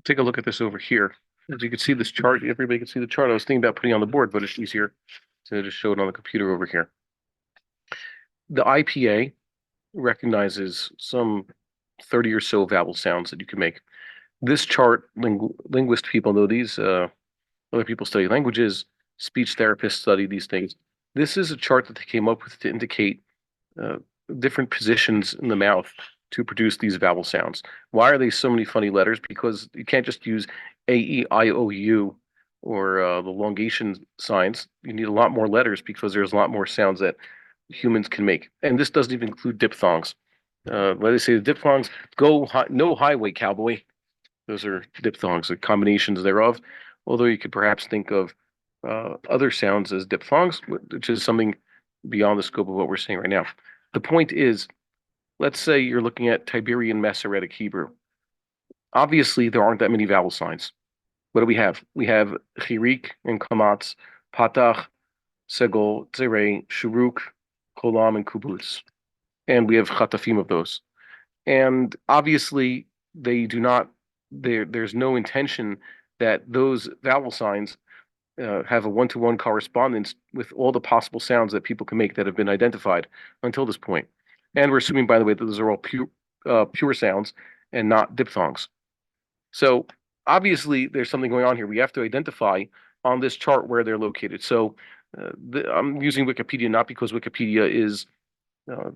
take a look at this over here. As you can see this chart, everybody can see the chart. I was thinking about putting on the board, but it's easier to just show it on the computer over here. The IPA recognizes some 30 or so vowel sounds that you can make. This chart, linguist people know these, other people study languages, speech therapists study these things. This is a chart that they came up with to indicate uh, different positions in the mouth to produce these vowel sounds. Why are they so many funny letters? Because you can't just use A, E, I, O, U or the elongation signs. You need a lot more letters because there's a lot more sounds that humans can make. And this doesn't even include diphthongs. Let us say the diphthongs, no highway, cowboy. Those are diphthongs, the combinations thereof. Although you could perhaps think of other sounds as diphthongs, which is something beyond the scope of what we're saying right now. The point is, let's say you're looking at Tiberian Masoretic Hebrew. Obviously, there aren't that many vowel signs. What do we have? We have chirik and kamatz, patach, segol, tzerei, shuruk, kolam, and kubutz. And we have chatafim of those. And obviously, they do not, there's no intention that those vowel signs have a one-to-one correspondence with all the possible sounds that people can make that have been identified until this point. And we're assuming, by the way, that those are all pure sounds and not diphthongs. So obviously, there's something going on here. We have to identify on this chart where they're located. So I'm using Wikipedia not because Wikipedia is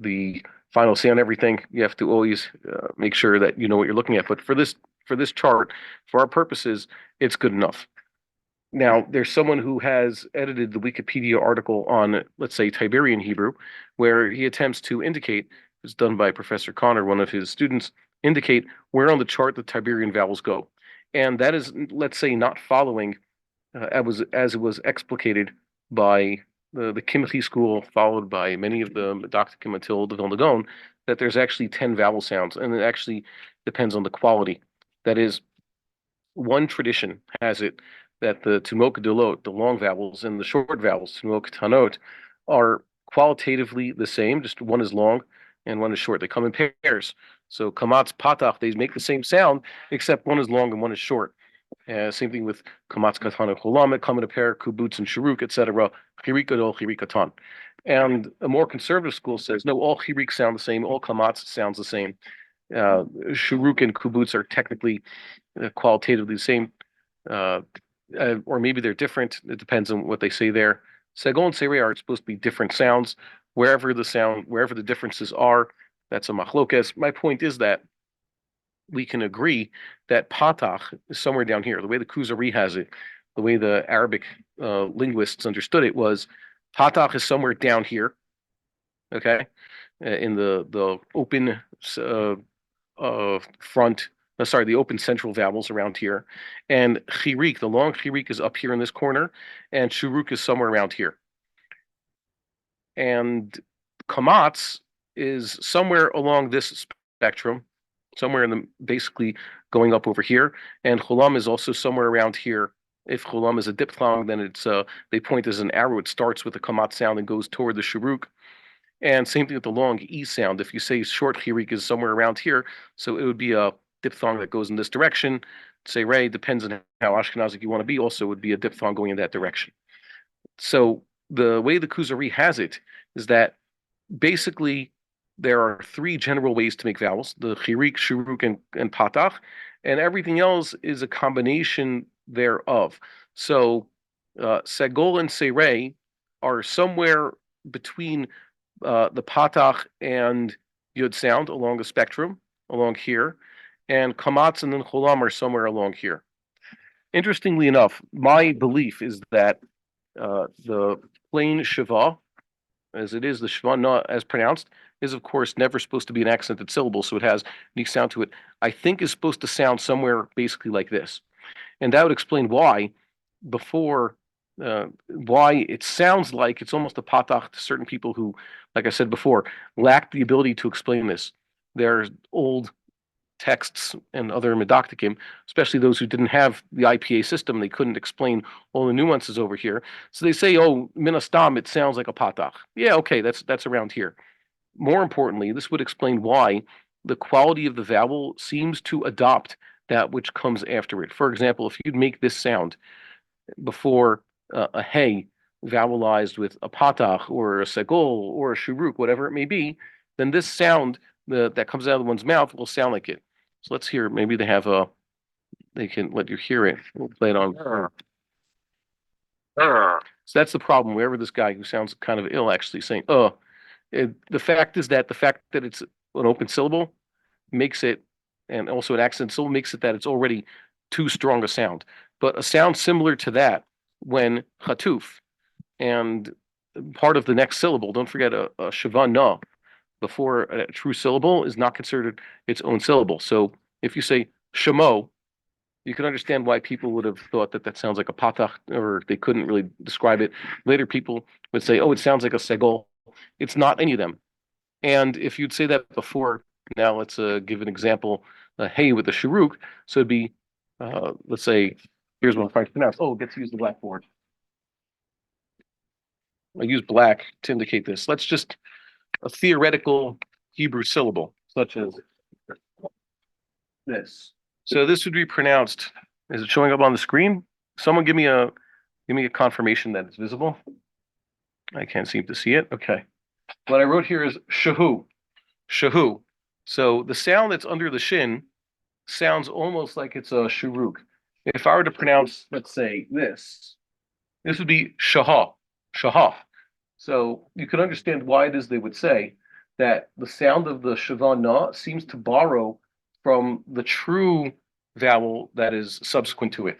the final say on everything. You have to always make sure that you know what you're looking at. But for this chart, for our purposes, it's good enough. Now, there's someone who has edited the Wikipedia article on, let's say, Tiberian Hebrew, where he attempts to indicate, it's done by Professor Connor, one of his students, indicate where on the chart the Tiberian vowels go. And that is, let's say, not following as it was explicated by the Kimchi school, followed by many of the Medocticum until the Vilna Gaon, that there's actually 10 vowel sounds, and it actually depends on the quality. That is, one tradition has it that the tumok delot, the long vowels, and the short vowels, tumok tanot, are qualitatively the same. Just one is long and one is short. They come in pairs. So kamatz patach, they make the same sound, except one is long and one is short. Same thing with kamatz katana cholam, come in a pair, kubutz and shuruk, etc. Chirik gadol, chirik katan. And a more conservative school says, no, all chirik sound the same, all kamatz sounds the same. Shuruk and kubutz are technically qualitatively the same. Or maybe they're different. It depends on what they say there. Segol and Serei are supposed to be different sounds. Wherever the differences are, that's a machlokes. My point is that we can agree that patach is somewhere down here. The way the Kuzari has it, the way the Arabic linguists understood it was patach is somewhere down here, okay, in the open front. The open central vowels around here, and chirik, the long chirik, is up here in this corner, and shuruk is somewhere around here, and kamatz is somewhere along this spectrum, somewhere in the basically going up over here, and cholam is also somewhere around here. If cholam is a diphthong, then it's they point as an arrow. It starts with the kamatz sound and goes toward the shuruk. And same thing with the long e sound. If you say short chirik is somewhere around here, so it would be a diphthong that goes in this direction. Say Ray depends on how Ashkenazic you want to be. Also, would be a diphthong going in that direction. So the way the Kuzari has it is that basically there are three general ways to make vowels: the chirik, shuruk, and patach, and everything else is a combination thereof. So segol and serei are somewhere between the patach and yud sound along the spectrum, along here, and kamatz and then cholam are somewhere along here. Interestingly enough, my belief is that the plain shava, as it is, the shava not as pronounced, is of course never supposed to be an accented syllable, so it has unique sound to it. I think is supposed to sound somewhere basically like this, and that would explain why why it sounds like it's almost a patach to certain people who, like I said before, lack the ability to explain this. There's old texts and other medocticum, especially those who didn't have the IPA system, they couldn't explain all the nuances over here. So they say, oh, minastam, it sounds like a patach. Yeah, okay, that's around here. More importantly, this would explain why the quality of the vowel seems to adopt that which comes after it. For example, if you'd make this sound before a hey vowelized with a patach or a segol or a shuruk, whatever it may be, then this sound that comes out of one's mouth will sound like it. So let's hear. Maybe they can let you hear it. We'll play it on. So that's the problem. Wherever this guy who sounds kind of ill actually saying the fact that it's an open syllable makes it, and also an accent syllable makes it that it's already too strong a sound. But a sound similar to that, when chatuf and part of the next syllable, don't forget a shavan na before a true syllable is not considered its own syllable. So if you say shamo, you can understand why people would have thought that sounds like a patach, or they couldn't really describe it. Later, people would say, "Oh, it sounds like a segol." It's not any of them. And if you'd say that before, now let's give an example. Hey, with the shuruk, so it'd be, let's say, here's what I'm trying to pronounce. Oh, get to use the blackboard. I use black to indicate this. Let's just a theoretical Hebrew syllable, such as this. So this would be pronounced. Is it showing up on the screen? Someone give me a confirmation that it's visible. I can't seem to see it. Okay. What I wrote here is shahu. Shahu. So the sound that's under the shin sounds almost like it's a shuruk. If I were to pronounce, let's say, this would be shahah. Shahah. So you can understand why it is they would say that the sound of the shavan na seems to borrow from the true vowel that is subsequent to it.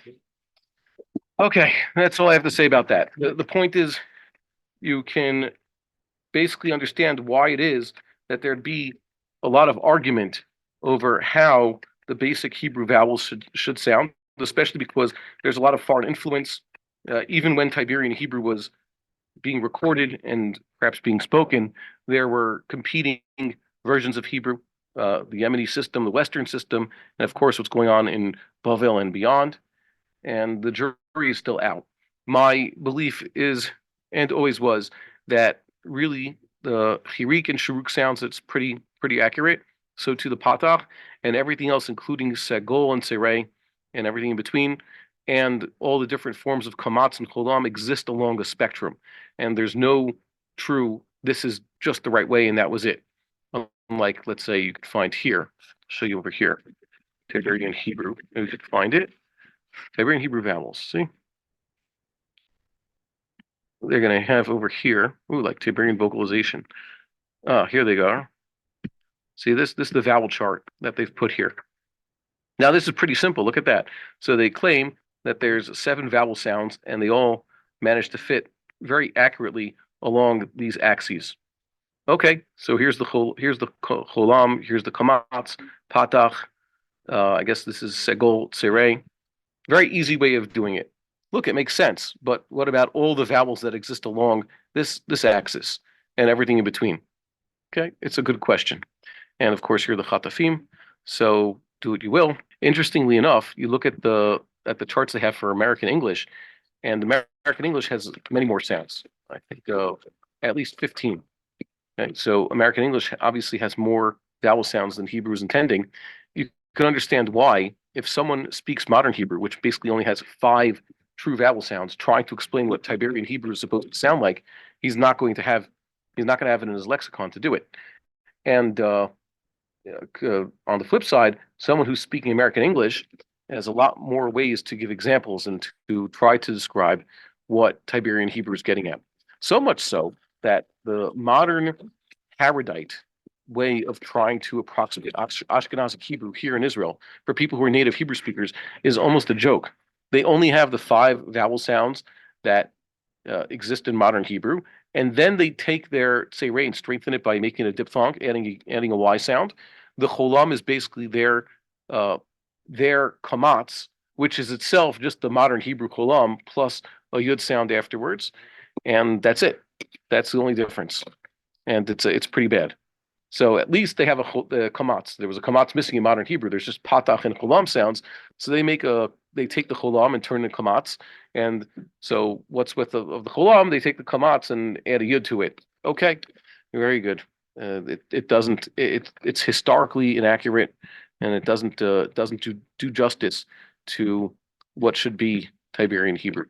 Okay, that's all I have to say about that. The point is, you can basically understand why it is that there'd be a lot of argument over how the basic Hebrew vowels should sound, especially because there's a lot of foreign influence. Even when Tiberian Hebrew was being recorded and perhaps being spoken, there were competing versions of Hebrew, the Yemeni system, the Western system, and of course what's going on in Bavel and beyond. And the jury is still out. My belief is, and always was, that really the Hirik and Shuruk sounds, it's pretty accurate. So to the Patach, and everything else, including Segol and Serei, and everything in between, and all the different forms of Kamatz and Cholam exist along a spectrum. And there's no true, this is just the right way, and that was it. Unlike, let's say, you could find here, I'll show you over here, Tiberian Hebrew, you could find it. Tiberian Hebrew vowels, see? They're going to have over here, like Tiberian vocalization. Here they go. See, this is the vowel chart that they've put here. Now, this is pretty simple. Look at that. So they claim that there's 7 vowel sounds, and they all manage to fit very accurately along these axes. Okay, so here's the cholam, here's the kamatz, patach. I guess this is segol, serei. Very easy way of doing it. Look, it makes sense, but what about all the vowels that exist along this axis and everything in between? Okay, it's a good question. And of course, you're the chatafim, so do what you will. Interestingly enough, you look at the charts they have for American English, and American English has many more sounds. I think at least 15. Okay, so American English obviously has more vowel sounds than Hebrew is intending. You can understand why, if someone speaks modern Hebrew, which basically only has 5 true vowel sounds, trying to explain what Tiberian Hebrew is supposed to sound like, he's not going to have it in his lexicon to do it. And on the flip side, someone who's speaking American English has a lot more ways to give examples and to try to describe what Tiberian Hebrew is getting at. So much so that the modern Haradite way of trying to approximate Ashkenazic Hebrew here in Israel for people who are native Hebrew speakers is almost a joke. They only have the 5 vowel sounds that exist in modern Hebrew, and then they take their Tzerei and strengthen it by making a diphthong, adding a Y sound. The Cholam is basically their kamatz, which is itself just the modern Hebrew Cholam plus a Yud sound afterwards, and that's it. That's the only difference, and it's pretty bad. So at least they have a kamatz. There was a kamatz missing in modern Hebrew. There's just patach and cholam sounds. So they take the cholam and turn it into kamatz. And so what's with of the cholam? They take the kamatz and add a yud to it. Okay, very good. It's historically inaccurate. and it doesn't do justice to what should be Tiberian Hebrew.